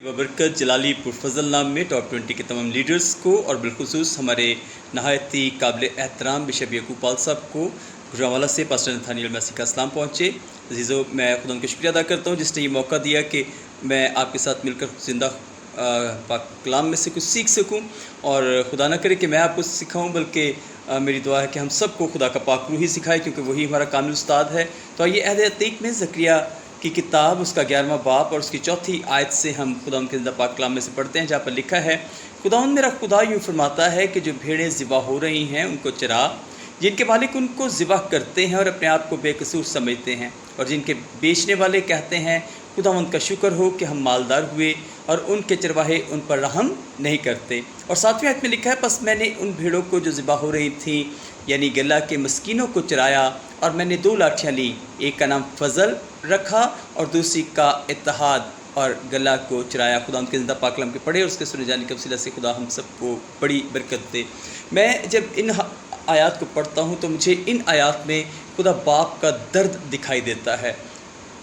बबरकत जलाली पुरफजल नाम में टॉप 20 के तमाम लीडर्स को और बिलखुसूस हमारे नहायती काबिल एहतराम बिशप यकूब पाल साहब को गुजरांवाला से पास्टर नथानियल मैसी का सलाम पहुँचे। अजीज़ों, मैं खुदा उनका शुक्रिया अदा करता हूँ जिसने ये मौका दिया कि मैं आपके साथ मिलकर ज़िंदा पाक कलाम में से कुछ सीख सकूँ, और खुदा ना करे कि मैं आपको सिखाऊँ, बल्कि मेरी दुआ है कि हम सबको खुदा का पाक रूह ही सिखाए, क्योंकि वही हमारा कामिल उस्ताद है। तो आइए अहद अतीक में ज़करिया की किताब उसका 11वां बाब और उसकी 4थी आयत से हम खुदा के ज़िंदा पाक कलाम में से पढ़ते हैं, जहाँ पर लिखा है, खुदावंद मेरा खुदा यूँ फरमाता है कि जो भेड़ें ज़िबा हो रही हैं उनको चरा, जिनके मालिक उनको ज़िबा करते हैं और अपने आप को बेकसूर समझते हैं, और जिनके बेचने वाले कहते हैं खुदावंद का शुक्र हो कि हम मालदार हुए, और उनके चरवाहे उन पर रहम नहीं करते। और 7वीं आयत में लिखा है, बस मैंने उन भेड़ों को जो ज़िबा हो रही थीं यानी गला के मस्कीनों को चराया, और मैंने 2 लाठियाँ ली, एक का नाम फजल रखा और दूसरी का इत्तेहाद, और गला को चराया। खुदा उनके ज़िंदा पाक कलाम के पढ़े और उसके सुने जाने के वसीला से खुदा हम सबको बड़ी बरकत दे। मैं जब इन आयात को पढ़ता हूँ तो मुझे इन आयात में खुदा बाप का दर्द दिखाई देता है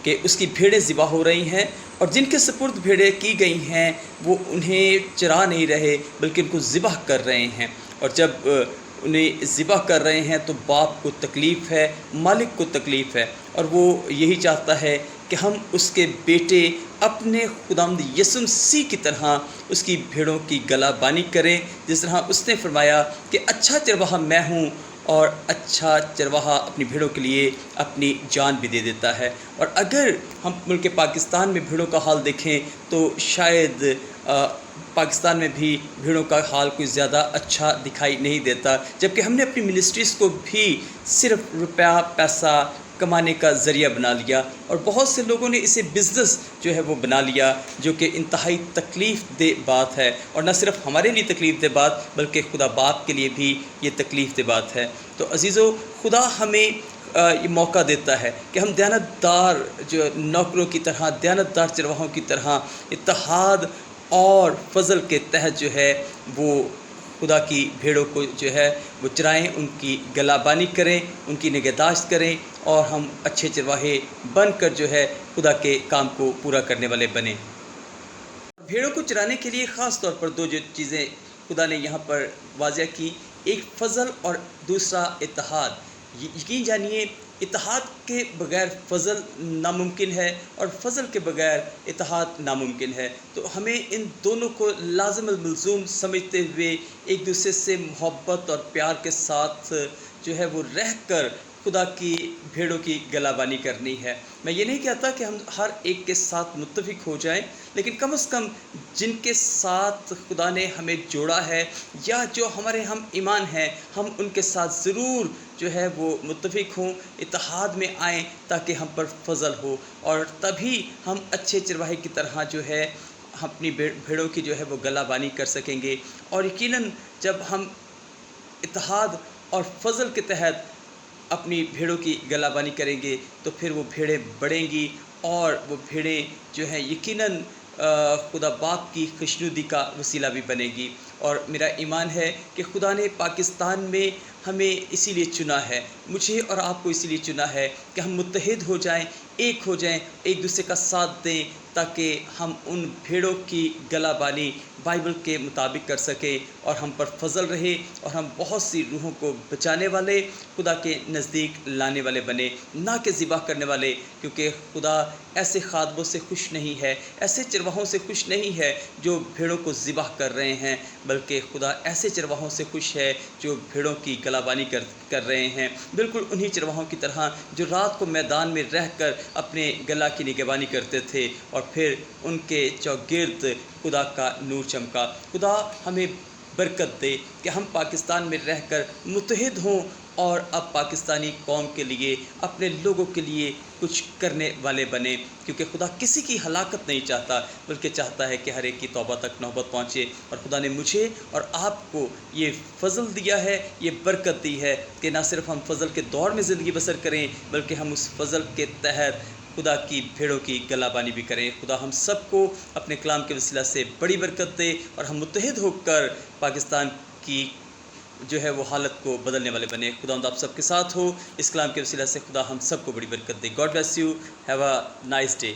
कि उसकी भेड़ें ज़िबा हो रही हैं, और जिनके सपुर्द भेड़ें की गई हैं वो उन्हें चरा नहीं रहे बल्कि उनको ज़िबा कर रहे हैं। और जब उन्हें ज़िबा कर रहे हैं तो बाप को तकलीफ़ है, मालिक को तकलीफ़ है, और वो यही चाहता है कि हम उसके बेटे अपने खुदावंद यीशु मसीह की तरह उसकी भेड़ों की गलाबानी करें, जिस तरह उसने फरमाया कि अच्छा चरवाहा मैं हूँ और अच्छा चरवाहा अपनी भेड़ों के लिए अपनी जान भी दे देता है। और अगर हम मुल्क पाकिस्तान में भेड़ों का हाल देखें तो शायद पाकिस्तान में भी भेड़ों का हाल कोई ज़्यादा अच्छा दिखाई नहीं देता, जबकि हमने अपनी मिनिस्ट्रीज़ को भी सिर्फ रुपया पैसा कमाने का ज़रिया बना लिया, और बहुत से लोगों ने इसे बिज़नेस जो है वो बना लिया, जो कि इंतहाई तकलीफ़ दे बात है, और न सिर्फ हमारे लिए तकलीफ़ दे बात बल्कि खुदा बाप के लिए भी ये तकलीफ़ दे बात है। तो अजीज़ों, खुदा हमें ये मौका देता है कि हम दयानतदार जो नौकरों की तरह, दयानतदार चरवाहों की तरह इत्तेहाद और फजल के तहत जो है वो खुदा की भेड़ों को जो है वो चराएं, उनकी गलाबानी करें, उनकी निगहदाश्त करें, और हम अच्छे चरवाहे बनकर जो है खुदा के काम को पूरा करने वाले बने। भेड़ों को चराने के लिए ख़ास तौर पर 2 जो चीज़ें खुदा ने यहाँ पर वाज़ह की, एक फजल और दूसरा इत्तेहाद। यकीन जानिए, इत्तेहाद के बग़ैर फ़ज़ल नामुमकिन है और फ़ज़ल के बग़ैर इत्तेहाद नामुमकिन है। तो हमें इन दोनों को लाज़िम मलज़ूम समझते हुए एक दूसरे से मोहब्बत और प्यार के साथ जो है वो रह कर खुदा की भेड़ों की गलाबानी करनी है। मैं ये नहीं कहता कि हम हर एक के साथ मुत्तफ़िक हो जाएं, लेकिन कम से कम जिनके साथ खुदा ने हमें जोड़ा है या जो हमारे हम ईमान हैं, हम उनके साथ ज़रूर जो है वो मुत्तफ़िक हों, इत्तेहाद में आएँ, ताकि हम पर फजल हो, और तभी हम अच्छे चरवाहे की तरह जो है अपनी भेड़ों की जो है वो गलाबानी कर सकेंगे। और यकीनन जब हम इत्तेहाद और फजल के तहत अपनी भेड़ों की गलाबानी करेंगे तो फिर वो भेड़ें बढ़ेंगी, और वो भेड़ें जो हैं यकीनन खुदा बाप की खुशनुदी का वसीला भी बनेगी। और मेरा ईमान है कि खुदा ने पाकिस्तान में हमें इसीलिए चुना है, मुझे और आपको इसीलिए चुना है कि हम मुत्तहिद हो जाएं, एक हो जाएं, एक दूसरे का साथ दें, ताकि हम उन भेड़ों की गलाबानी बाइबल के मुताबिक कर सकें, और हम पर फजल रहे, और हम बहुत सी रूहों को बचाने वाले, खुदा के नज़दीक लाने वाले बने, ना कि ज़िबा करने वाले। क्योंकि खुदा ऐसे खादमों से खुश नहीं है, ऐसे चरवाहों से खुश नहीं है जो भेड़ों को ज़िबा कर रहे हैं, बल्कि खुदा ऐसे चरवाहों से खुश है जो भेड़ों की गलाबानी कर रहे हैं, बिल्कुल उन्हीं चरवाहों की तरह जो रात को मैदान में रहकर अपने गला की निगहबानी करते थे, और फिर उनके चौगिर्द खुदा का नूर चमका। खुदा हमें बरकत दे कि हम पाकिस्तान में रहकर मुत्तहिद हों, और अब पाकिस्तानी कौम के लिए, अपने लोगों के लिए कुछ करने वाले बने, क्योंकि खुदा किसी की हलाकत नहीं चाहता, बल्कि चाहता है कि हर एक की तौबा तक नौबत पहुँचे। और खुदा ने मुझे और आपको ये फ़ज़ल दिया है, ये बरकत दी है कि ना सिर्फ हम फ़ज़ल के दौर में ज़िंदगी बसर करें, बल्कि हम उस फ़ज़ल के तहत खुदा की भेड़ों की गलाबानी भी करें। खुदा हम सबको अपने कलाम के वसीला से बड़ी बरकत दे, और हम मुत्तहिद होकर पाकिस्तान की जो है वो हालत को बदलने वाले बने। खुदा आप सबके साथ हो, इस कलाम के वसीला से खुदा हम सबको बड़ी बरकत दे। God bless you, have a nice day.